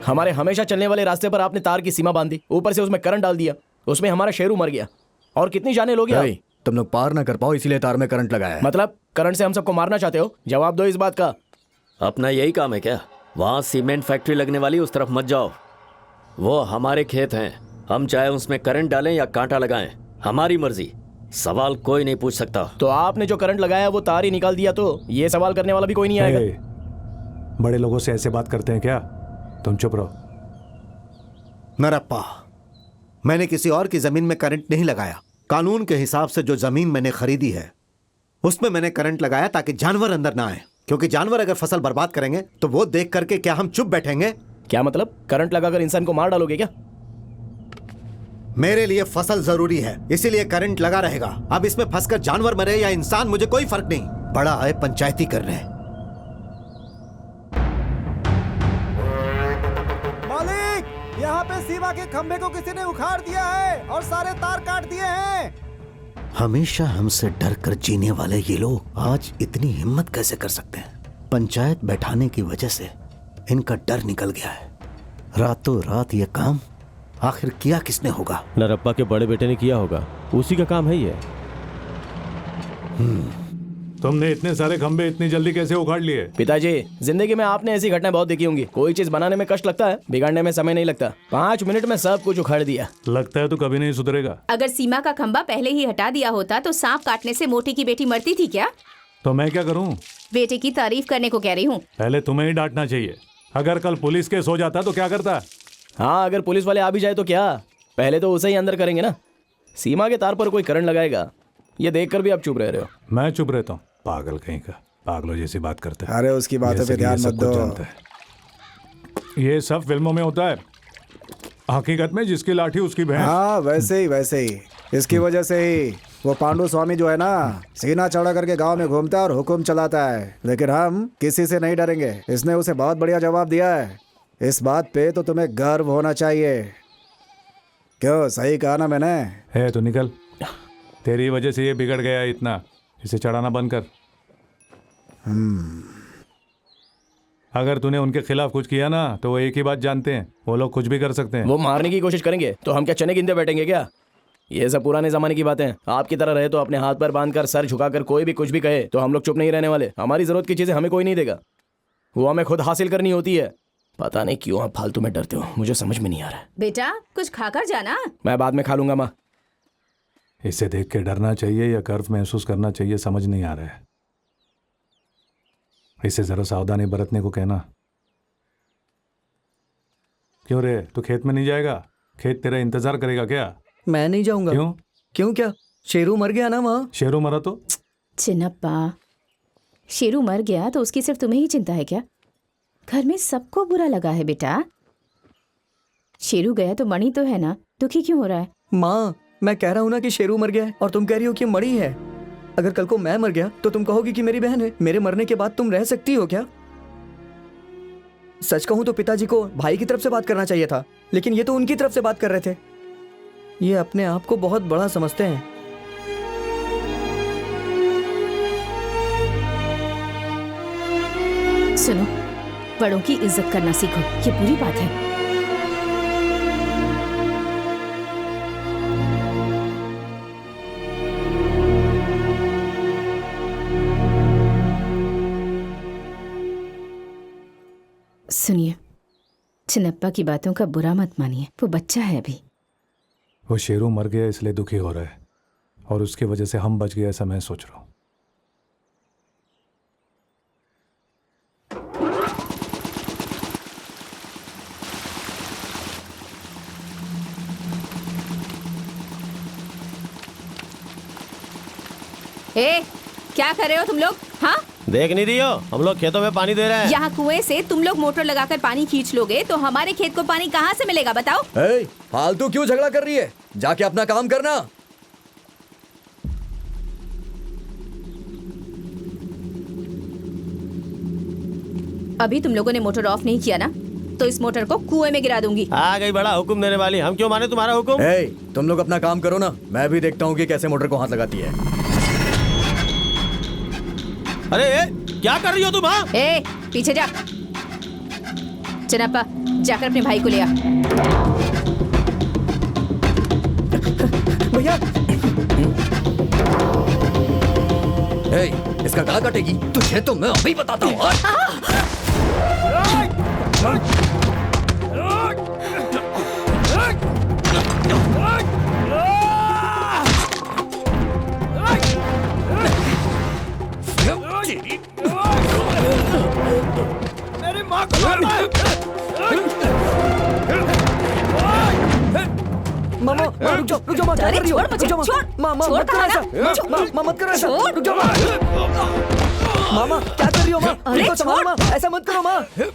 हमारे हमेशा चलने वाले रास्ते पर आपने तार की सीमा बांधी, ऊपर से उसमें करंट डाल दिया, उसमें हमारा शेरू मर गया। और कितनी जाने लोग हैं? तुम लोग पार ना कर पाओ इसीलिए तार में करंट लगाया है। मतलब करंट से हम सबको मारना चाहते हो? जवाब दो इस बात का। अपना यही काम है क्या? वहाँ सीमेंट फैक्ट्री लगने वाली उस तरफ मत जाओ, वो हमारे खेत हैं। हम चाहे उसमें करंट डालें या कांटा लगाएं, हमारी मर्जी, सवाल कोई नहीं पूछ सकता। तो आपने जो करंट लगाया वो तार ही निकाल दिया, तो ये सवाल करने वाला भी कोई नहीं आएगा। बड़े लोगों से ऐसे बात करते हैं क्या? तुम चुप रहो। नरप्पा, मैंने किसी और की जमीन में करंट नहीं लगाया। कानून के हिसाब से जो जमीन मैंने खरीदी है उसमें मैंने करंट लगाया ताकि जानवर अंदर ना आए, क्योंकि जानवर अगर फसल बर्बाद करेंगे तो वो देख करके क्या हम चुप बैठेंगे? क्या मतलब? करंट लगाकर इंसान को मार डालोगे क्या? मेरे लिए फसल जरूरी है, इसीलिए करंट लगा रहेगा। अब इसमें फंसकर जानवर मरे या इंसान, मुझे कोई फर्क नहीं। बड़ा है पंचायती कर रहे हैं। मालिक, यहाँ पे सीमा के खंभे को किसी ने उखाड़ दिया है और सारे तार काट दिए हैं। हमेशा हमसे डर कर जीने वाले ये लोग आज इतनी हिम्मत कैसे कर सकते हैं? पंचायत बैठाने की वजह से इनका डर निकल गया है। रातों रात ये काम आखिर किया किसने होगा? नरप्पा के बड़े बेटे ने किया होगा, उसी का काम है ये। तुमने इतने सारे खंबे इतनी जल्दी कैसे उखाड़ लिए? पिताजी, जिंदगी में आपने ऐसी घटनाएं बहुत देखी होंगी। कोई चीज बनाने में कष्ट लगता है, बिगाड़ने में समय नहीं लगता। 5 मिनट में सब कुछ उखाड़ दिया। लगता है तो कभी नहीं सुधरेगा। अगर सीमा का खंबा पहले ही हटा दिया होता तो सांप काटने से मोटी की बेटी मरती थी क्या? तो मैं क्या करूं? बेटे की तारीफ करने को कह रही हूँ। पहले तुम्हें ही डांटना चाहिए। अगर कल पुलिस केस हो जाता तो क्या करता? हाँ, अगर पुलिस वाले आ भी जाए तो क्या? पहले तो उसे ही अंदर करेंगे ना। सीमा के तार पर कोई करंट लगाएगा, ये देखकर भी आप चुप रह रहे हो। मैं चुप रहता हूँ? पागल कहीं का, पागलों जैसी बात करते हैं। अरे उसकी बातों पे ध्यान मत दो। ये सब फिल्मों में होता है, हकीकत में जिसकी लाठी उसकी भैंस। हाँ, वैसे ही इसकी वजह से ही वो पांडु स्वामी जो है ना, सीना चौड़ा करके गांव में घूमता है और हुक्म चलाता है। लेकिन हम किसी से नहीं डरेंगे। इसने उसे बहुत बढ़िया जवाब दिया है। इस बात पे तो तुम्हें गर्व होना चाहिए। क्यों, सही कहा ना मैंने? है तो निकल, तेरी वजह से ये बिगड़ गया इतना। इसे चढ़ाना बंद कर। अगर तूने उनके खिलाफ कुछ किया ना तो वो एक ही बात जानते हैं, वो लोग कुछ भी कर सकते हैं। वो मारने की कोशिश करेंगे तो हम क्या चने गिनते बैठेंगे क्या? ये सब पुराने जमाने की बातें हैं। आपकी तरह रहे तो अपने हाथ पर बांधकर सर झुकाकर कोई भी कुछ भी कहे तो हम लोग चुप नहीं रहने वाले। हमारी जरूरत की चीजें हमें कोई नहीं देगा, वो हमें खुद हासिल करनी होती है। पता नहीं क्यों आप फालतू में डरते हो, मुझे समझ में नहीं आ रहा है। बेटा कुछ खाकर जाना। मैं बाद में खा लूंगा माँ। इसे देख के डरना चाहिए या गर्व महसूस करना चाहिए, समझ नहीं आ रहा है। इसे जरा सावधानी बरतने को कहना। क्यों रे, तू खेत में नहीं जाएगा? खेत तेरा इंतजार करेगा क्या? मैं नहीं जाऊंगा। क्यों क्या? शेरू मर गया ना वहाँ। शेरू मरा तो? चिन्नप्पा, शेरू मर गया तो उसकी सिर्फ तुम्हें ही चिंता है क्या? घर में सबको बुरा लगा है बेटा। शेरू गया तो मणि तो है ना, दुखी क्यों हो रहा है? माँ, मैं कह रहा हूँ ना कि शेरू मर गया है और तुम कह रही हो कि मणि है। अगर कल को मैं मर गया तो तुम कहोगी कि मेरी बहन है। मेरे मरने के बाद तुम रह सकती हो क्या? सच कहूँ तो पिताजी को भाई की तरफ से बात करना चाहिए था, लेकिन ये तो उनकी तरफ से बात कर रहे थे। ये अपने आप को बहुत बड़ा समझते हैं। सुनो, बड़ों की इज्जत करना सीखो, ये पूरी बात है। सुनिए, चिन्नप्पा की बातों का बुरा मत मानिए, वो बच्चा है अभी। वो शेरू मर गया इसलिए दुखी हो रहा है और उसकी वजह से हम बच गए, ऐसा मैं सोच रहा हूँ। ए, क्या कर रहे हो तुम लोग? हाँ, देख नहीं रही हो? हम लोग खेतों में पानी दे रहे हैं। यहाँ कुएं से तुम लोग मोटर लगाकर पानी खींच लोगे तो हमारे खेत को पानी कहाँ से मिलेगा बताओ? फालतू क्यों झगड़ा कर रही है? जाके अपना काम करना। अभी तुम लोगों ने मोटर ऑफ नहीं किया ना तो इस मोटर को कुएं में गिरा दूंगी। आ गई बड़ा हुक्म देने वाली, हम क्यों माने तुम्हारा हुक्म? तुम लोग अपना काम करो ना, मैं भी देखता हूँ कि कैसे मोटर को हाथ लगाती है। अरे क्या कर रही हो तुम? हाँ, पीछे जा। चनापा जाकर अपने भाई को ले आ। भैया इसका गला कटेगी तुझे तो मैं अभी बताता हूँ। मेरी माँ को मारना है। मामा रुक जाओ माँ, क्या कर रही हो? रुक जाओ माँ, माँ मत करो ऐसा, माँ मत करो ऐसा, रुक जाओ माँ, मामा क्या कर रही हो माँ? तो संभालो माँ, ऐसा मत करो माँ, रुक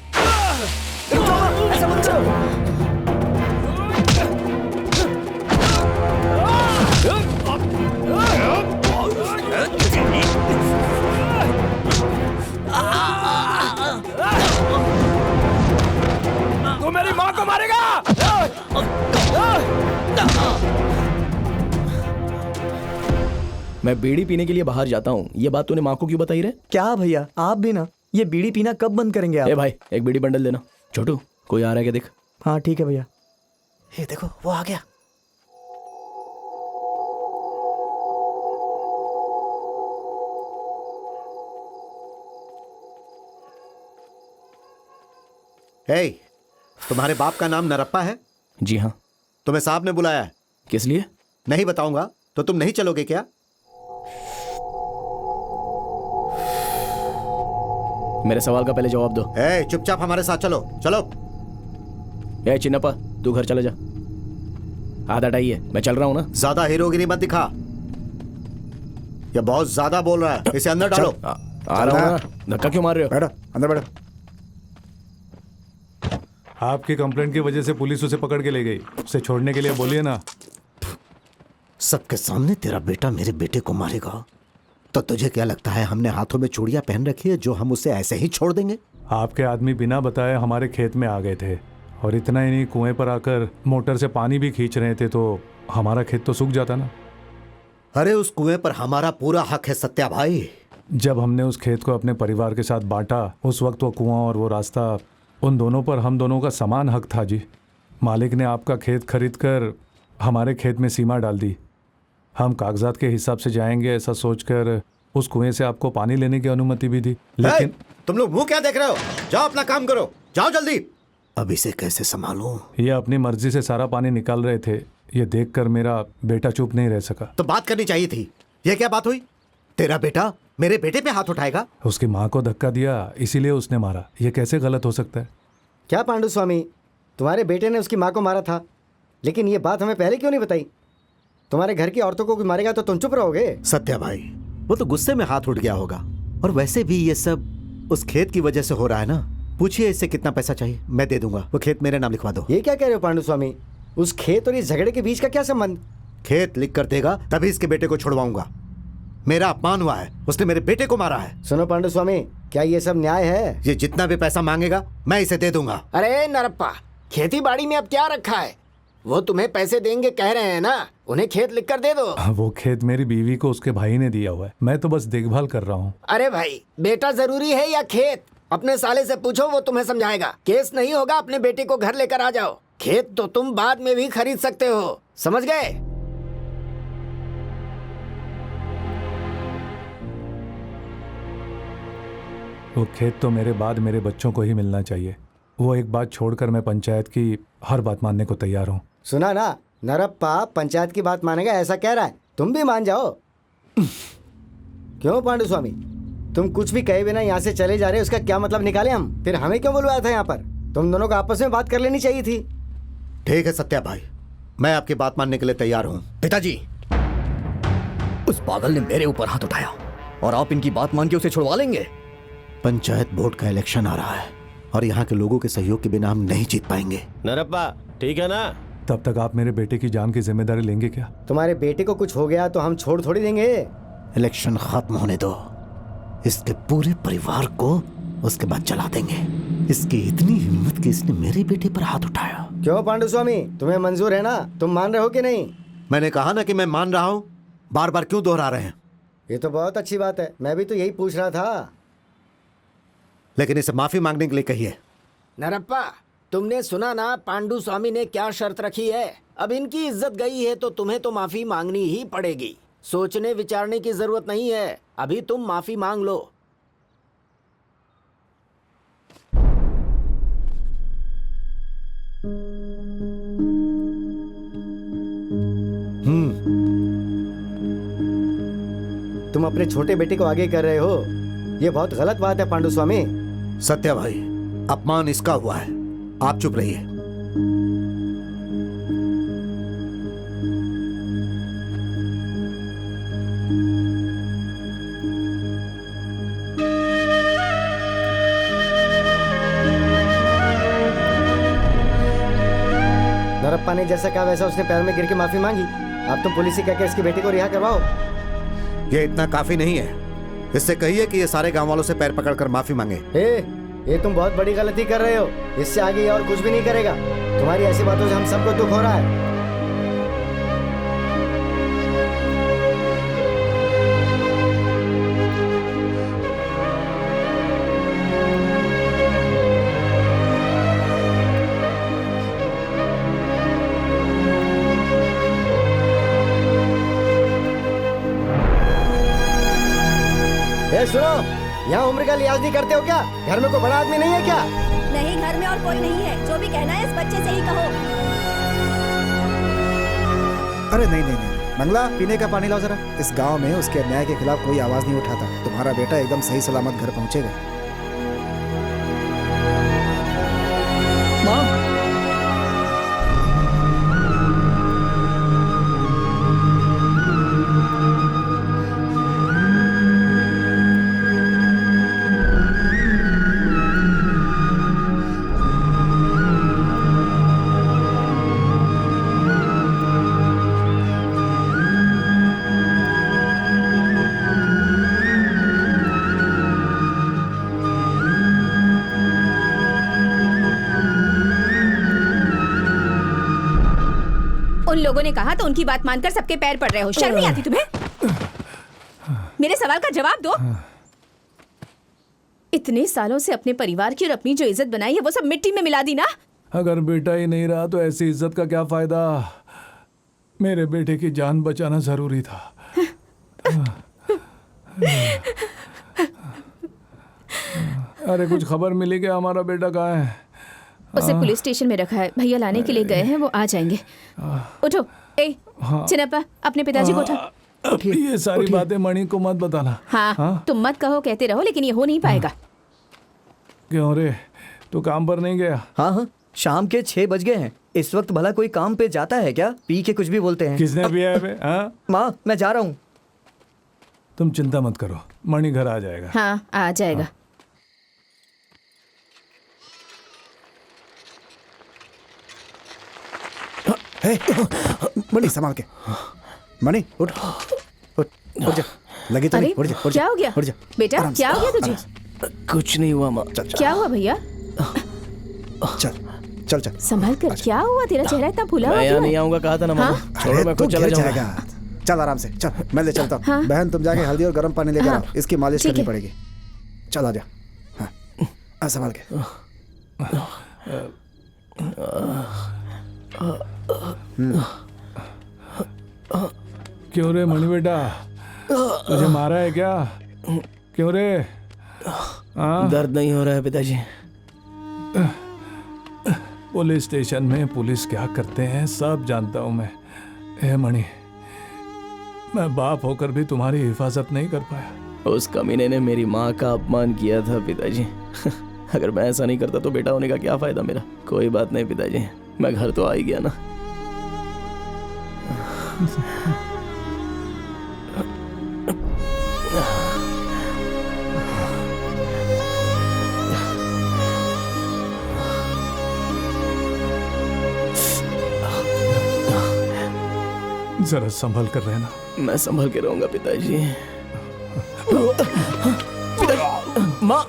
जाओ माँ, ऐसा मत करो। तू मेरी माँ को मारेगा। मैं बीड़ी पीने के लिए बाहर जाता हूँ, ये बात तूने माँ को क्यों बताई रे? क्या भैया आप भी ना, ये बीड़ी पीना कब बंद करेंगे आप? ए भाई एक बीड़ी बंडल देना। छोटू कोई आ रहा है क्या देख। हाँ ठीक है भैया। ये देखो वो आ गया। हे, तुम्हारे बाप का नाम नरप्पा है? जी हाँ। तुम्हें साहब ने बुलाया है। किस लिए? नहीं बताऊंगा तो तुम नहीं चलोगे क्या? मेरे सवाल का पहले जवाब दो। हे, चुपचाप हमारे साथ चलो चलो। ए चिन्नप्पा तू घर चला जा। आधा टाई है, मैं चल रहा हूँ ना। ज्यादा हीरोगिरी मत दिखा, ये बहुत ज्यादा बोल रहा है। इसे अंदर डालो। आ रहा हूँ ना। धक्का क्यों मार रहे हो? बैठो अंदर बैठो। आपकी कंप्लेंट की वजह से पुलिस उसे पकड़ के ले गई। उसे छोड़ने के लिए बोलिए ना। सबके सामने तेरा बेटा मेरे बेटे को मारेगा तो तुझे क्या लगता है हमने हाथों में चूड़ियां पहन रखी है जो हम उसे ऐसे ही छोड़ देंगे? आपके आदमी बिना बताए हमारे खेत में आ गए थे और इतना ही नहीं, कुएं पर आकर मोटर से पानी भी खींच रहे थे तो हमारा खेत तो सूख जाता ना। अरे उस कुएं पर हमारा पूरा हक है सत्या भाई। जब हमने उस खेत को अपने परिवार के साथ बांटा उस वक्त वो कुआं और वो रास्ता, उन दोनों पर हम दोनों का समान हक था जी। मालिक ने आपका खेत खरीद कर हमारे खेत में सीमा डाल दी। हम कागजात के हिसाब से जाएंगे ऐसा सोचकर उस कुएं से आपको पानी लेने की अनुमति भी दी, लेकिन तुम लोग मुंह क्या देख रहे हो? जाओ अपना काम करो, जाओ जल्दी। अब इसे कैसे संभालूं? ये अपनी मर्जी से सारा पानी निकाल रहे थे। ये देखकर मेरा बेटा चुप नहीं रह सका। तो बात करनी चाहिए थी। ये क्या बात हुई? तेरा बेटा मेरे बेटे पे हाथ उठाएगा? उसकी माँ को धक्का दिया इसीलिए उसने मारा। ये कैसे गलत हो सकता है? क्या पांडु स्वामी, तुम्हारे बेटे ने उसकी माँ को मारा था, लेकिन ये बात हमें पहले क्यों नहीं बताई? तुम्हारे घर की औरतों को कोई मारेगा तो तुम चुप रहोगे? सत्या भाई, वो तो गुस्से में हाथ उठ गया होगा। और वैसे भी ये सब उस खेत की वजह से हो रहा है ना। पूछिए इससे कितना पैसा चाहिए, मैं दे दूंगा। वो खेत मेरे नाम लिखवा दो। ये क्या कह रहे हो पांडु स्वामी? उस खेत और इस झगड़े के बीच का क्या संबंध? खेत लिख कर देगा तभी इसके बेटे को छुड़वाऊंगा। मेरा अपमान हुआ है, उसने मेरे बेटे को मारा है। सुनो पांडु स्वामी, क्या ये सब न्याय है? ये जितना भी पैसा मांगेगा मैं इसे दे दूंगा। अरे नरप्पा, खेती बाड़ी में अब क्या रखा है? वो तुम्हें पैसे देंगे कह रहे हैं ना, उन्हें खेत लिख कर दे दो। वो खेत मेरी बीवी को उसके भाई ने दिया हुआ है, मैं तो बस देखभाल कर रहा हूँ। अरे भाई, बेटा जरूरी है या खेत? अपने साले से पूछो, वो तुम्हें समझाएगा। केस नहीं होगा, अपने बेटे को घर लेकर आ जाओ। खेत तो तुम बाद में भी खरीद सकते हो, समझ गए? वो खेत तो मेरे बाद मेरे बच्चों को ही मिलना चाहिए। वो एक बात छोड़कर मैं पंचायत की हर बात मानने को तैयार हूँ। सुना ना, नरप्पा पंचायत की बात मानेगा ऐसा कह रहा है, तुम भी मान जाओ। क्यों पांडु स्वामी, तुम कुछ भी कहे बिना यहाँ से चले जा रहे हो, उसका क्या मतलब निकाले हम? फिर हमें क्यों बुलवाया था यहाँ पर? तुम दोनों को आपस में बात कर लेनी चाहिए थी। ठीक है सत्या भाई, मैं आपकी बात मानने के लिए तैयार हूँ। पिताजी, उस पागल ने मेरे ऊपर हाथ उठाया और आप इनकी बात मान के उसे छुड़वा लेंगे? पंचायत बोर्ड का इलेक्शन आ रहा है और यहाँ के लोगों के सहयोग के बिना हम नहीं जीत पाएंगे। नरप्पा ठीक है ना? तब तक आप मेरे बेटे की जान की जिम्मेदारी लेंगे क्या? तुम्हारे बेटे को कुछ हो गया तो हम छोड़ थोड़ी देंगे। इलेक्शन खत्म होने दो, इसके पूरे परिवार को उसके बाद चला देंगे। इसकी इतनी हिम्मत कि इसने मेरे बेटे पर हाथ उठाया। क्यों पांडु स्वामी, तुम्हें मंजूर है ना? तुम मान रहे हो कि नहीं? मैंने कहा ना कि मैं मान रहा हूँ, बार बार क्यों दोहरा रहे हैं? ये तो बहुत अच्छी बात है, मैं भी तो यही पूछ रहा था। लेकिन इसे माफी मांगने के लिए कहिए। नरप्पा, तुमने सुना ना पांडु स्वामी ने क्या शर्त रखी है? अब इनकी इज्जत गई है तो तुम्हें तो माफी मांगनी ही पड़ेगी। सोचने विचारने की जरूरत नहीं है, अभी तुम माफी मांग लो। तुम अपने छोटे बेटे को आगे कर रहे हो, ये बहुत गलत बात है पांडु स्वामी। सत्या भाई, अपमान इसका हुआ है, आप चुप रहिए। नरप्पा ने जैसा कहा वैसा उसने पैर में गिर के माफी मांगी। अब तुम पुलिस ही कहकर इसकी बेटी को रिहा करवाओ। ये इतना काफी नहीं है, इससे कहिए कि ये सारे गांव वालों से पैर पकड़कर माफी मांगे। ये तुम बहुत बड़ी गलती कर रहे हो, इससे आगे ये और कुछ भी नहीं करेगा। तुम्हारी ऐसी बातों से हम सबको दुख हो रहा है। सुनो, यहाँ उम्र का लिहाज नहीं करते हो क्या? घर में कोई बड़ा आदमी नहीं है क्या? नहीं, घर में और कोई नहीं है। जो भी कहना है इस बच्चे से ही कहो। अरे नहीं नहीं नहीं, मंगला पीने का पानी लाओ जरा। इस गांव में उसके अन्याय के खिलाफ कोई आवाज नहीं उठाता। तुम्हारा बेटा एकदम सही सलामत घर पहुंचेगा। माँ, उन लोगों ने कहा तो उनकी बात मानकर सबके पैर पड़ रहे हो। शर्म नहीं आती तुम्हें? मेरे सवाल का जवाब दो। इतने सालों से अपने परिवार की और अपनी जो इज्जत बनाई है वो सब मिट्टी में मिला दी ना। अगर बेटा ही नहीं रहा तो ऐसी इज्जत का क्या फायदा? मेरे बेटे की जान बचाना जरूरी था। अरे कुछ खबर मिली क्या? हमारा बेटा कहाँ है? उसे पुलिस स्टेशन में रखा है, भैया लाने के लिए गए हैं, वो आ जाएंगे। उठो, चिन्नप्पा अपने पिताजी को उठा। ये सारी बातें मणि को मत बताना। हाँ, तुम मत कहो, कहते रहो, लेकिन ये हो नहीं पाएगा। क्यों रे, तू काम पर नहीं गया? हाँ, शाम के 6 बज गए हैं। इस वक्त भला कोई काम पे जाता है क्या? पी के कुछ भी बोलते हैं। किसने पिया है बे? माँ, मैं जा रहा हूँ। तुम चिंता मत करो, मणि घर आ जाएगा। हाँ, आ जाएगा। मणि संभाल के। मणि उठ उठ उठ जा। लगी तो नहीं? उठ जा, उठ जा, क्या हो गया? उठ जा बेटा, क्या हो गया तुझे? कुछ नहीं हुआ माँ। क्या हुआ भैया? चल चल चल संभल कर। क्या हुआ? तेरा चेहरा इतना फूला हुआ मैं यहाँ क्यों है? नहीं आऊंगा कहा था ना मामा। छोड़ो, मैं खुद चला जाऊंगा। चल आराम से चल, मैं ले चलता हूँ। बहन तुम जाके हल्दी और गर्म पानी लेकर आओ, इसकी मालिश करनी पड़ेगी। चल आ जा। हाँ, संभाल के। क्यों रे मणि बेटा, तुझे मारा है क्या? क्यों रे? दर्द नहीं हो रहा है पिताजी। पुलिस स्टेशन में पुलिस क्या करते हैं सब जानता हूं मैं। ए मणि, मैं बाप होकर भी तुम्हारी हिफाजत नहीं कर पाया। उस कमीने ने मेरी माँ का अपमान किया था पिताजी। अगर मैं ऐसा नहीं करता तो बेटा होने का क्या फायदा मेरा? कोई बात नहीं पिताजी, मैं घर तो आ ही गया ना। जरा संभल कर रहना। मैं संभल के रहूंगा पिताजी। माँ,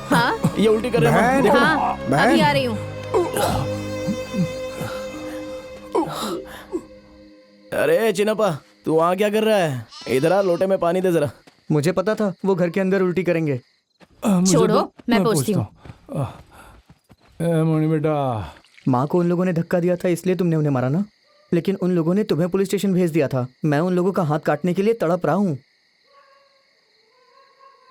हाँ, ये उल्टी कर रहे हैं। देखो। हाँ, अभी आ रही हूँ। अरे चिन्नप्पा, तू वहाँ क्या कर रहा है? इधर आ, लोटे में पानी दे जरा। मुझे पता था वो घर के अंदर उल्टी करेंगे। छोड़ो, मैं पूछती हूँ। मणि बेटा, माँ को उन लोगों ने धक्का दिया था इसलिए तुमने उन्हें मारा ना, लेकिन उन लोगों ने तुम्हें पुलिस स्टेशन भेज दिया था। मैं उन लोगों का हाथ काटने के लिए तड़प रहा हूँ।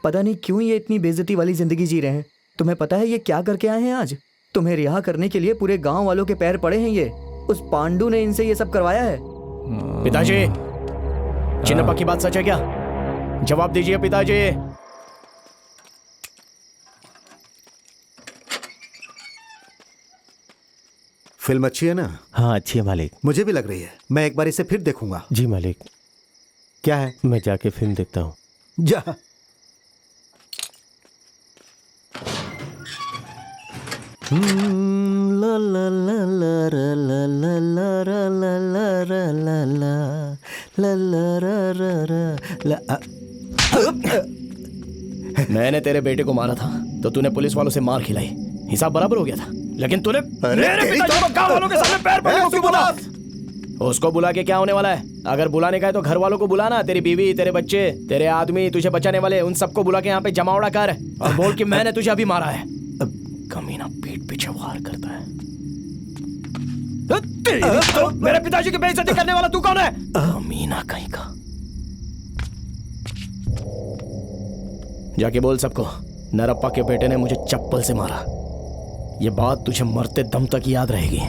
पता नहीं क्यों ये इतनी बेइज्जती वाली जिंदगी जी रहे हैं। तुम्हें पता है ये क्या करके आए हैं आज? तुम्हें रिहा करने के लिए पूरे गांव वालों के पैर पड़े हैं। ये उस पांडु ने इनसे ये सब करवाया है। पिताजी, चिन्नप्पा की बात सच है क्या? जवाब दीजिए पिताजी। फिल्म अच्छी है ना? हाँ अच्छी है मालिक। मुझे भी लग रही है। मैं एक बार इसे फिर देखूंगा। जी मालिक। क्या है? मैं जाके फिल्म देखता हूँ। जा। ला ला ला ला ला ला ला ला ला ला ला ला ला ला ला ला ला ला। मैंने तेरे बेटे को मारा था तो तूने पुलिस वालों से मार खिलाई, हिसाब बराबर हो गया था। लेकिन तूने मेरे पिताजी को गांव वालों के सामने पैर पड़ने को क्यों बोला? उसको बुला के क्या होने वाला है? अगर बुलाने का है तो घर वालों को बुलाना, तेरी बीवी, तेरे बच्चे, तेरे आदमी, तुझे बचाने वाले, उन सबको बुला के यहाँ पे जमावड़ा कर और बोल कि मैंने तुझे अभी मारा है। कमीना पीठ पीछे वार करता है। तो मेरे पिताजी की बेइज्जती करने वाला तू कौन है? कमीना कहीं का। जाके बोल सबको, नरप्पा के बेटे ने मुझे चप्पल से मारा। ये बात तुझे मरते दम तक याद रहेगी।